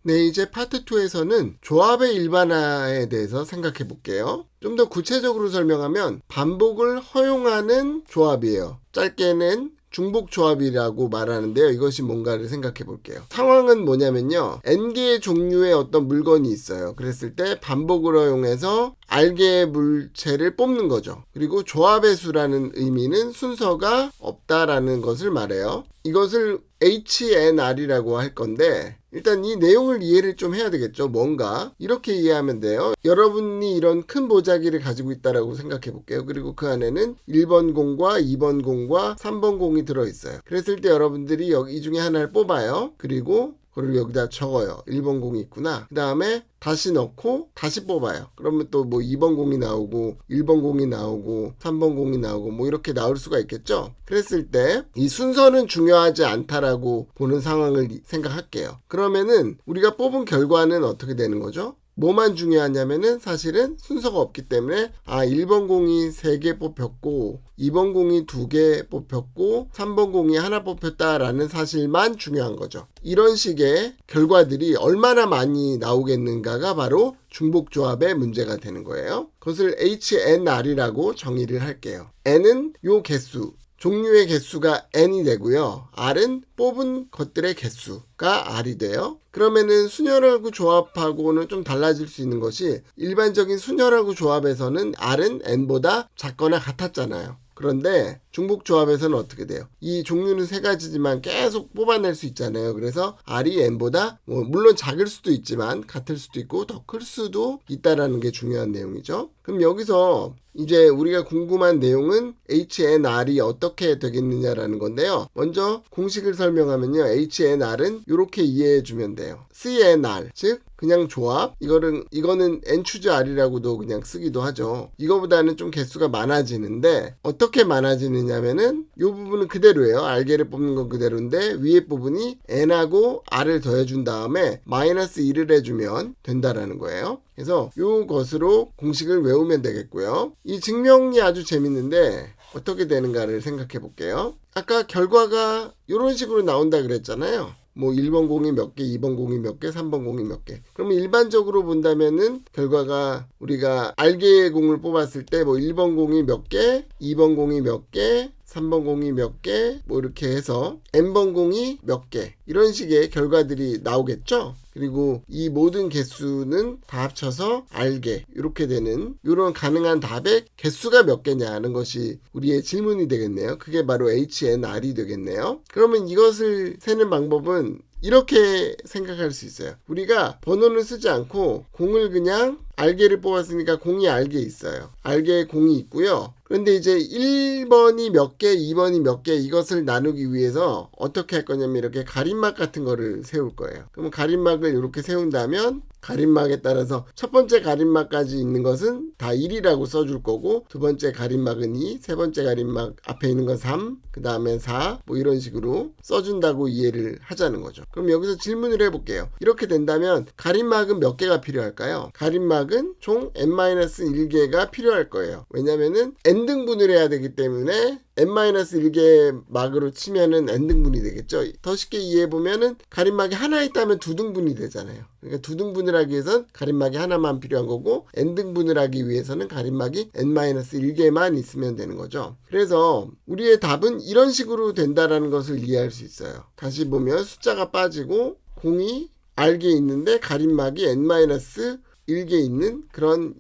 네, 이제 파트 2에서는 조합의 일반화에 대해서 생각해 볼게요. 좀 더 구체적으로 설명하면 반복을 허용하는 조합이에요. 짧게는 중복 조합이라고 말하는데요. 이것이 뭔가를 생각해 볼게요. 상황은 뭐냐면요. n개의 종류의 어떤 물건이 있어요. 그랬을 때 반복을 허용해서 R개의 물체를 뽑는 거죠. 그리고 조합의 수라는 의미는 순서가 없다라는 것을 말해요. 이것을 HNR이라고 할 건데 일단 이 내용을 이해를 좀 해야 되겠죠. 뭔가 이렇게 이해하면 돼요. 여러분이 이런 큰 보자기를 가지고 있다라고 생각해 볼게요. 그리고 그 안에는 1번 공과 2번 공과 3번 공이 들어있어요. 그랬을 때 여러분들이 이 중에 하나를 뽑아요. 그리고 그걸 여기다 적어요. 1번 공이 있구나. 그 다음에 다시 넣고 다시 뽑아요. 그러면 또 뭐 2번 공이 나오고 1번 공이 나오고 3번 공이 나오고 뭐 이렇게 나올 수가 있겠죠. 그랬을 때 이 순서는 중요하지 않다라고 보는 상황을 생각할게요. 그러면은 우리가 뽑은 결과는 어떻게 되는 거죠? 뭐만 중요하냐면은 사실은 순서가 없기 때문에 1번 공이 3개 뽑혔고 2번 공이 2개 뽑혔고 3번 공이 하나 뽑혔다라는 사실만 중요한 거죠. 이런 식의 결과들이 얼마나 많이 나오겠는가가 바로 중복조합의 문제가 되는 거예요. 그것을 HNR이라고 정의를 할게요. N은 요 개수, 종류의 개수가 n이 되고요. R은 뽑은 것들의 개수가 R이 돼요. 그러면은 순열하고 조합하고는 좀 달라질 수 있는 것이 일반적인 순열하고 조합에서는 R은 n보다 작거나 같았잖아요. 그런데 중복조합에서는 어떻게 돼요? 이 종류는 3가지지만 계속 뽑아낼 수 있잖아요. 그래서 R이 n보다 물론 작을 수도 있지만 같을 수도 있고 더 클 수도 있다라는 게 중요한 내용이죠. 그럼 여기서 이제 우리가 궁금한 내용은 HNR이 어떻게 되겠느냐라는 건데요. 먼저 공식을 설명하면요. HNR은 이렇게 이해해 주면 돼요. CNR, 즉 그냥 조합, 이거는 n-R이라고도 그냥 쓰기도 하죠. 이거보다는 좀 개수가 많아지는데 어떻게 많아지느냐면은 이 부분은 그대로예요. R개를 뽑는 건 그대로인데 위에 부분이 n하고 R을 더해준 다음에 -1을 해주면 된다라는 거예요. 그래서 이것으로 공식을 외우면 되겠고요. 이 증명이 아주 재밌는데 어떻게 되는가를 생각해 볼게요. 아까 결과가 이런 식으로 나온다 그랬잖아요. 뭐 1번 공이 몇 개, 2번 공이 몇 개, 3번 공이 몇 개. 그러면 일반적으로 본다면은 결과가 우리가 R개의 공을 뽑았을 때 뭐 1번 공이 몇 개, 2번 공이 몇 개, 3번 공이 몇 개, 뭐 이렇게 해서 n번 공이 몇 개, 이런 식의 결과들이 나오겠죠. 그리고 이 모든 개수는 다 합쳐서 R개, 이렇게 되는 이런 가능한 답의 개수가 몇 개냐는 것이 우리의 질문이 되겠네요. 그게 바로 HNR이 되겠네요. 그러면 이것을 세는 방법은 이렇게 생각할 수 있어요. 우리가 번호를 쓰지 않고 공을 그냥 R개를 뽑았으니까 공이 R개 있어요. R개에 공이 있고요. 그런데 이제 1번이 몇 개, 2번이 몇 개, 이것을 나누기 위해서 어떻게 할 거냐면 이렇게 가림막 같은 거를 세울 거예요. 그러면 가림막을 이렇게 세운다면 가림막에 따라서 첫 번째 가림막까지 있는 것은 다 1이라고 써줄 거고, 두 번째 가림막은 2, 세 번째 가림막 앞에 있는 건 3, 그 다음에 4, 뭐 이런 식으로 써준다고 이해를 하자는 거죠. 그럼 여기서 질문을 해볼게요. 이렇게 된다면 가림막은 몇 개가 필요할까요? 가림막은 총 n-1개가 필요할 거예요. 왜냐면은 n등분을 해야 되기 때문에 n-1개 막으로 치면은 n등분이 되겠죠. 더 쉽게 이해해보면은 가림막이 하나 있다면 2등분이 되잖아요. 그러니까 2등분을 하기 위해선 가림막이 하나만 필요한 거고, n등분을 하기 위해서는 가림막이 n-1개만 있으면 되는 거죠. 그래서 우리의 답은 이런 식으로 된다라는 것을 이해할 수 있어요. 다시 보면 숫자가 빠지고 공이 R개 있는데 가림막이 n-1개 있는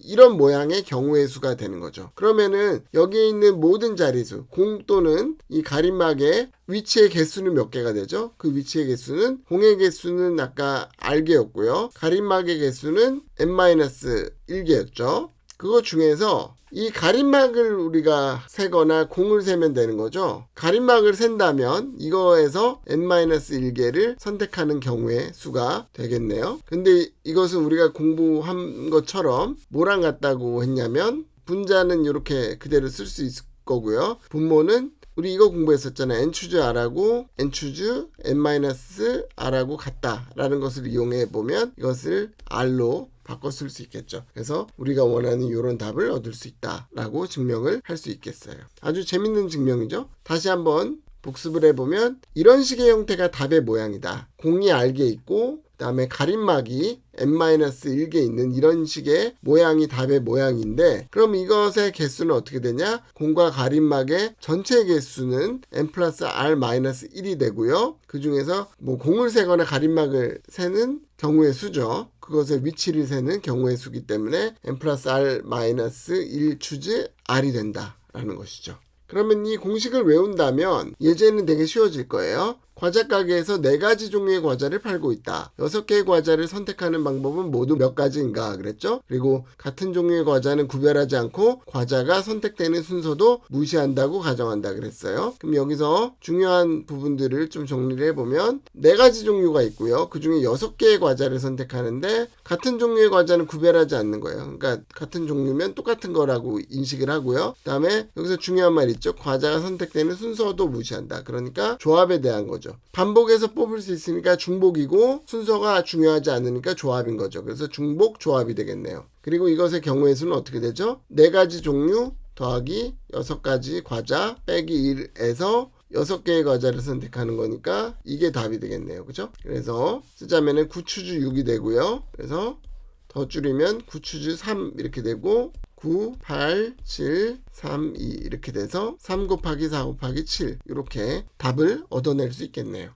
이런 모양의 경우의 수가 되는 거죠. 그러면은 여기에 있는 모든 자리수, 공 또는 이 가림막의 위치의 개수는 몇 개가 되죠? 그 위치의 개수는, 공의 개수는 아까 R개였고요. 가림막의 개수는 n-1개였죠. 그거 중에서 이 가림막을 우리가 세거나 공을 세면 되는 거죠. 가림막을 센다면 이거에서 n-1개를 선택하는 경우의 수가 되겠네요. 근데 이것은 우리가 공부한 것처럼 뭐랑 같다고 했냐면, 분자는 이렇게 그대로 쓸 수 있을 거고요. 분모는 우리 이거 공부했었잖아요. n-R하고 n-R하고 같다라는 것을 이용해 보면 이것을 R로 바꿔 쓸 수 있겠죠. 그래서 우리가 원하는 이런 답을 얻을 수 있다라고 증명을 할 수 있겠어요. 아주 재밌는 증명이죠. 다시 한번 복습을 해보면 이런 식의 형태가 답의 모양이다. 공이 R개 있고 다음에 가림막이 n-1개 있는 이런 식의 모양이 답의 모양인데, 그럼 이것의 개수는 어떻게 되냐? 공과 가림막의 전체 개수는 n 플러스 r-1이 되고요. 그 중에서 뭐 공을 세거나 가림막을 세는 경우의 수죠. 그것의 위치를 세는 경우의 수기 때문에 n 플러스 r-1 추즈 r이 된다라는 것이죠. 그러면 이 공식을 외운다면 예제는 되게 쉬워질 거예요. 과자 가게에서 4가지 종류의 과자를 팔고 있다. 6개의 과자를 선택하는 방법은 모두 몇 가지인가 그랬죠? 그리고 같은 종류의 과자는 구별하지 않고 과자가 선택되는 순서도 무시한다고 가정한다 그랬어요. 그럼 여기서 중요한 부분들을 좀 정리를 해보면 4가지 종류가 있고요. 그 중에 6개의 과자를 선택하는데 같은 종류의 과자는 구별하지 않는 거예요. 그러니까 같은 종류면 똑같은 거라고 인식을 하고요. 그 다음에 여기서 중요한 말 있죠. 과자가 선택되는 순서도 무시한다. 그러니까 조합에 대한 거죠. 반복해서 뽑을 수 있으니까 중복이고 순서가 중요하지 않으니까 조합인 거죠. 그래서 중복 조합이 되겠네요. 그리고 이것의 경우의 수는 어떻게 되죠? 4가지 종류 더하기 6가지 과자 빼기 1에서 6개의 과자를 선택하는 거니까 이게 답이 되겠네요. 그죠? 그래서 쓰자면은 9추즈 6이 되고요. 그래서 더 줄이면 9추즈 3 이렇게 되고 9, 8, 7, 3, 2 이렇게 돼서 3 곱하기 4 곱하기 7 이렇게 답을 얻어낼 수 있겠네요.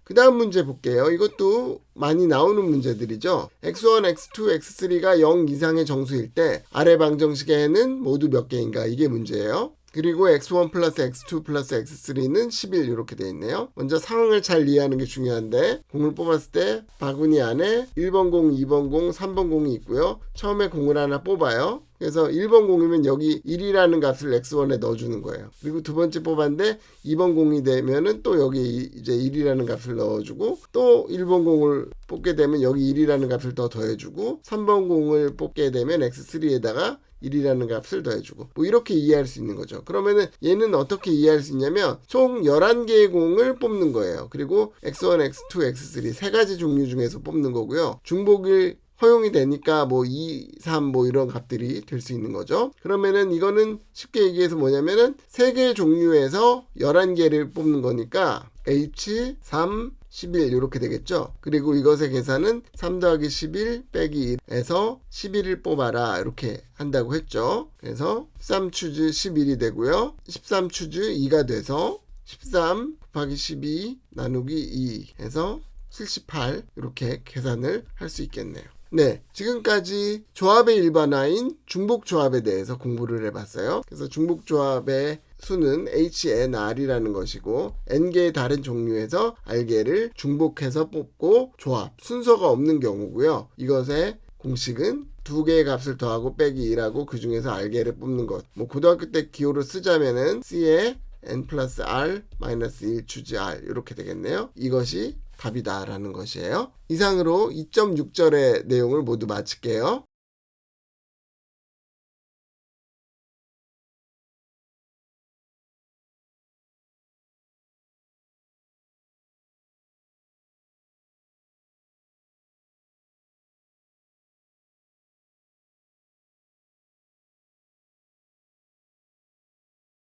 그 다음 문제 볼게요. 이것도 많이 나오는 문제들이죠. x1, x2, x3가 0 이상의 정수일 때 아래 방정식에는 모두 몇 개인가 이게 문제예요. 그리고 x1 플러스 x2 플러스 x3는 11 이렇게 되어 있네요. 먼저 상황을 잘 이해하는 게 중요한데 공을 뽑았을 때 바구니 안에 1번 공, 2번 공, 3번 공이 있고요. 처음에 공을 하나 뽑아요. 그래서 1번 공이면 여기 1이라는 값을 x1에 넣어주는 거예요. 그리고 두 번째 뽑았는데 2번 공이 되면은 또 여기 이제 1이라는 값을 넣어주고 또 1번 공을 뽑게 되면 여기 1이라는 값을 더 더해주고 3번 공을 뽑게 되면 x3에다가 1이라는 값을 더해주고 뭐 이렇게 이해할 수 있는 거죠. 그러면은 얘는 어떻게 이해할 수 있냐면 총 11개의 공을 뽑는 거예요. 그리고 x1, x2, x3 세 가지 종류 중에서 뽑는 거고요. 중복이 허용이 되니까 뭐 2, 3 뭐 이런 값들이 될 수 있는 거죠. 그러면은 이거는 쉽게 얘기해서 뭐냐면은 3개의 종류에서 11개를 뽑는 거니까 h, 3, 11 이렇게 되겠죠. 그리고 이것의 계산은 3 더하기 11 빼기 1에서 11을 뽑아라 이렇게 한다고 했죠. 그래서 13추즈 11이 되고요. 13추즈 2가 돼서 13 곱하기 12 나누기 2 해서 78 이렇게 계산을 할 수 있겠네요. 네, 지금까지 조합의 일반화인 중복조합에 대해서 공부를 해봤어요. 그래서 중복조합의 수는 HNR이라는 것이고 N개의 다른 종류에서 R개를 중복해서 뽑고 조합, 순서가 없는 경우고요. 이것의 공식은 2개의 값을 더하고 빼기 1하고 그 중에서 R개를 뽑는 것. 뭐 고등학교 때 기호로 쓰자면은 C에 N 플러스 R 마이너스 1 추즈 R 이렇게 되겠네요. 이것이 답이다 라는 것이에요. 이상으로 2.6절의 내용을 모두 마칠게요.